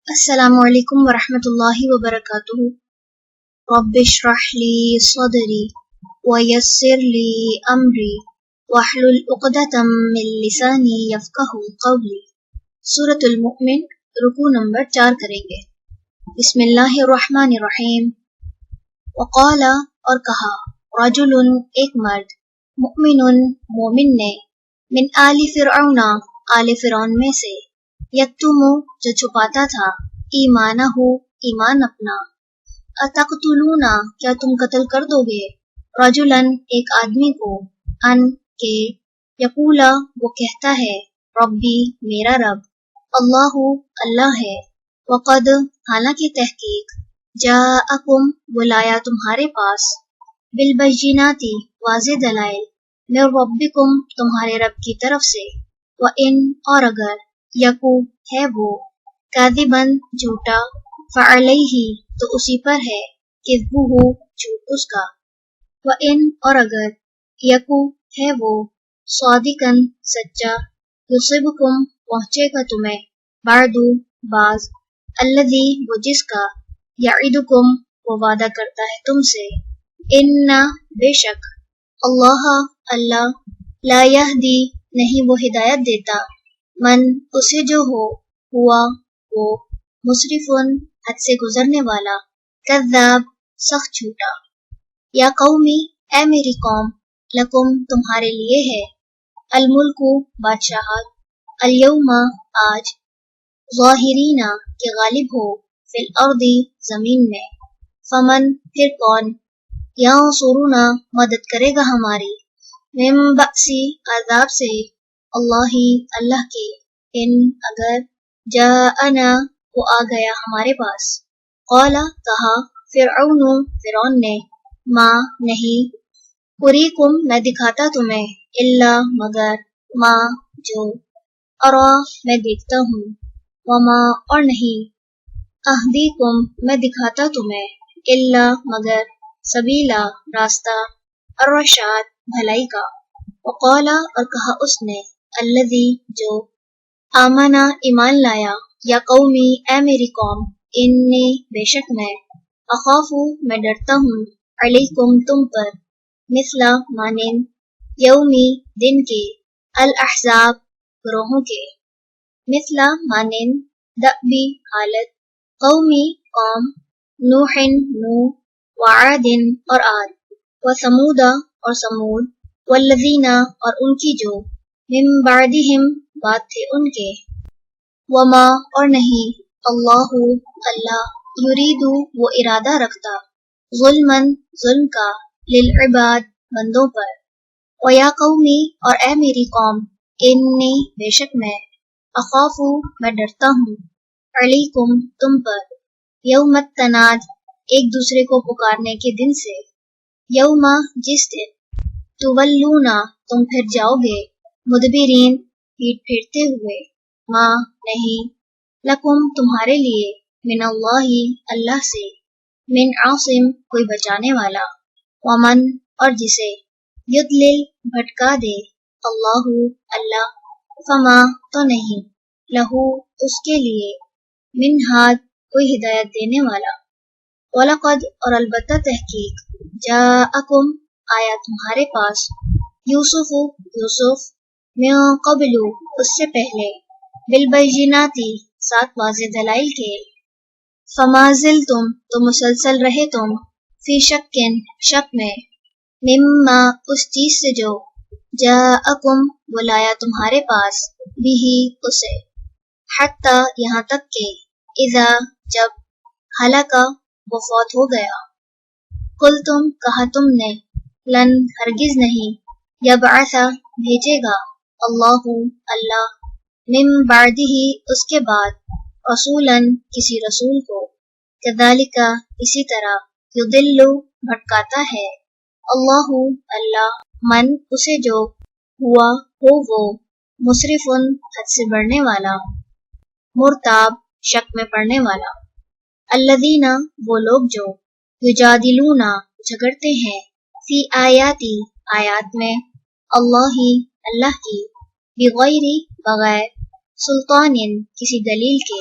السلام علیکم ورحمۃ اللہ وبرکاتہ۔ رب اشرح لی صدری ویسر لی امری واحلل عقدۃ من لسانی یفقہوا قولی۔ سورۃ المؤمن، رکوع نمبر 4 کریں گے۔ بسم اللہ الرحمن الرحیم۔ وقال، اور کہا، رجل ایک مرد، مؤمن مومن نے، من آل فرعون آل فرعون میں سے، یکتم جو چھپاتا تھا، ایمانہ ایمان اپنا، اتقتلون کیا تم قتل کر دو گے، رجلاً ایک آدمی کو، ان کے، یقولا وہ کہتا ہے، ربی میرا رب، اللہ اللہ ہے، وقد حالانکہ تحقیق، جاءکم وہ لایا تمہارے پاس، بالبینات واضح دلائل، من ربکم تمہارے رب کی طرف سے، وَإِنْ اور اگر، یکو ہے وہ، کاذباً جھوٹا، فعلیہ تو اسی پر ہے، کذبہ جھوٹ اس کا، وَإِنْ اور اگر، یکو ہے وہ، صادقاً سچا، یصبکم پہنچے گا تمہیں، بعد بعض، الذی وہ جس کا، یعدکم وہ وعدہ کرتا ہے تم سے، ان بے شک، اللہ اللہ، لا یہدی نہیں وہ ہدایت دیتا، من اسے جو ہوا وہ، مسرفن حد سے گزرنے والا، کذاب سخت جھوٹا، یا قومی اے میری قوم، لکم تمہارے لیے ہے، الملک بادشاہت، الیوم آج، ظاہرین کہ غالب ہو، فی الارض زمین میں، فمن پھر کون، ینصرنا مدد کرے گا ہماری، من بأسی عذاب سے، اللہ اللہ کے، ان اگر، جاءنا وہ آ گیا ہمارے پاس، قال کہا، فرعون فرعون نے، ما نہیں، اریکم میں دکھاتا تمہیں، الا مگر، ما جو، ارا میں دیکھتا ہوں، وما اور نہیں، اہدیکم میں دکھاتا تمہیں، الا مگر، سبیلا راستہ، الرشاد بھلائی کا، وقال اور کہا اس نے، الذی جو، آمنا ایمان لایا، یا قومی اے میری قوم، انی بے شک میں، اخافو میں ڈرتا ہوں، علیکم تم پر، مثلا مانند، یومی دن کے، الاحزاب گروہوں کے، مثلا مانند، دأبی حالت، قومی قوم، نوح نوح، وعاد اور عاد، وثمود اور ثمود، والذین اور ان کی جو، من بعدہم بعد تھے ان کے، وما اور نہیں، اللہ اللہ، یرید وہ ارادہ رکھتا، ظلماً ظلم کا، للعباد بندوں پر، ویا قومی اور اے میری قوم، انی بے شک میں، اخافو میں ڈرتا ہوں، علیکم تم پر، یوم التناد ایک دوسرے کو پکارنے کے دن سے، یوم جس دن، تولونا تم پھر جاؤ گے، مدبرین پیٹ پھیرتے ہوئے، ما نہیں، لکم تمہارے لیے، من اللہ اللہ سے، من عاصم کوئی بچانے والا، ومن اور جسے، یضلل بھٹکا دے، اللہ اللہ، فما تو نہیں، لہو اس کے لیے، من ہاد کوئی ہدایت دینے والا، وَلَقَدْ اور البتہ تحقیق، جاءکم آیا تمہارے پاس، یوسف یوسف، من قبل اس سے پہلے، بالبینات سات واضح دلائل کے، فما زلتم تو مسلسل رہے تم، فی شکن شک میں، مما اس چیز سے جو، جاءکم وہ لایا تمہارے پاس، بھی اسے، حتی یہاں تک کہ، اذا جب، ہلاکا وہ فوت ہو گیا، قل تم کہا تم نے، لن ہرگز نہیں، یبعث بھیجے گا، اللہ اللہ، من بعدہ اس کے بعد، رسولاً کسی رسول کو، کذالک اسی طرح، یضل بھٹکاتا ہے، اللہ اللہ، من اسے جو، ہوا ہو وہ، مسرفن حد سے بڑھنے والا، مرتاب شک میں پڑنے والا، الذین وہ لوگ جو، یجادلون جھگڑتے ہیں، فی آیاتی آیات میں، اللہ اللہ کی، بغیر بغیر، سلطان کسی دلیل کے،